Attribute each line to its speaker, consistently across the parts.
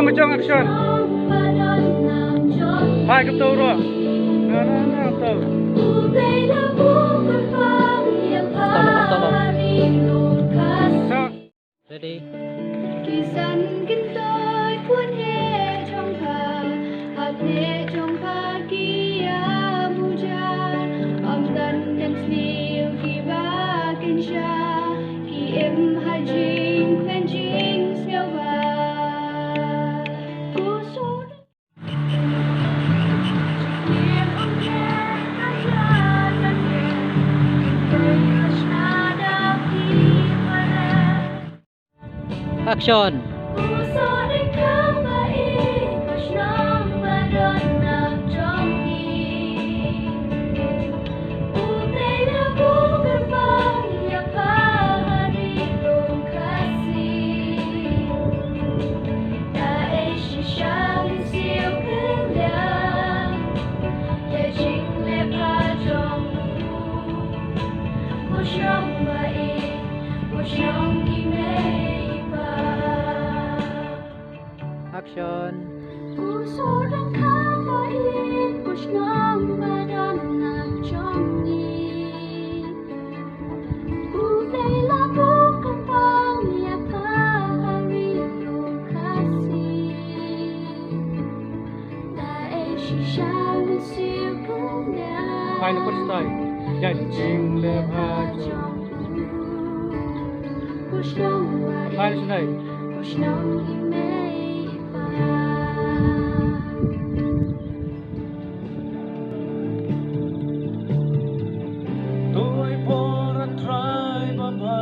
Speaker 1: Kacung action. Hai ketua ro. Nah ketua.
Speaker 2: Ready.
Speaker 3: Kisan kintoi pun he trong pha hạt he trong pha kia mujan om dan dan sniu ki ba kin sha ki em ha jing pen jing seo ba ku so
Speaker 2: Action. Action.
Speaker 1: Hai nó first time. Jadi jing le pha chong. Hai nó đây. Tôi pora try baba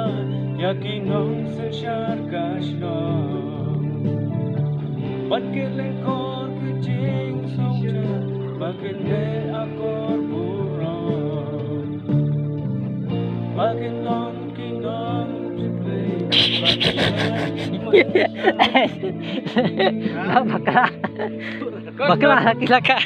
Speaker 1: yakinong sa sharkashno. Pagkiling ko kajing songja maginde akor buron. Maginong kinong play.
Speaker 2: Bakla laki-laki.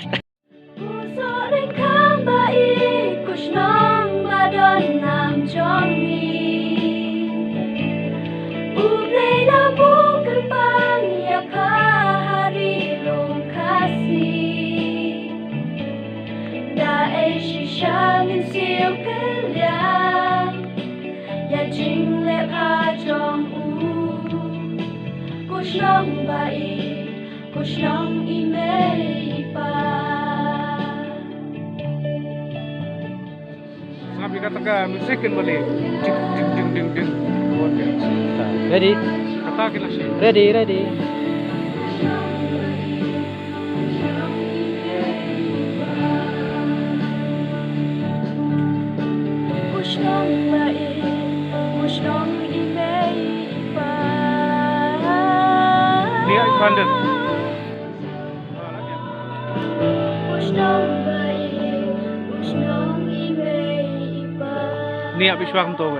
Speaker 1: Sampai katakan musikin balik. Ding ding ding.
Speaker 2: Ready.
Speaker 1: Katakan lah sih.
Speaker 2: Ready.
Speaker 1: Nia is London. Nia Biswam to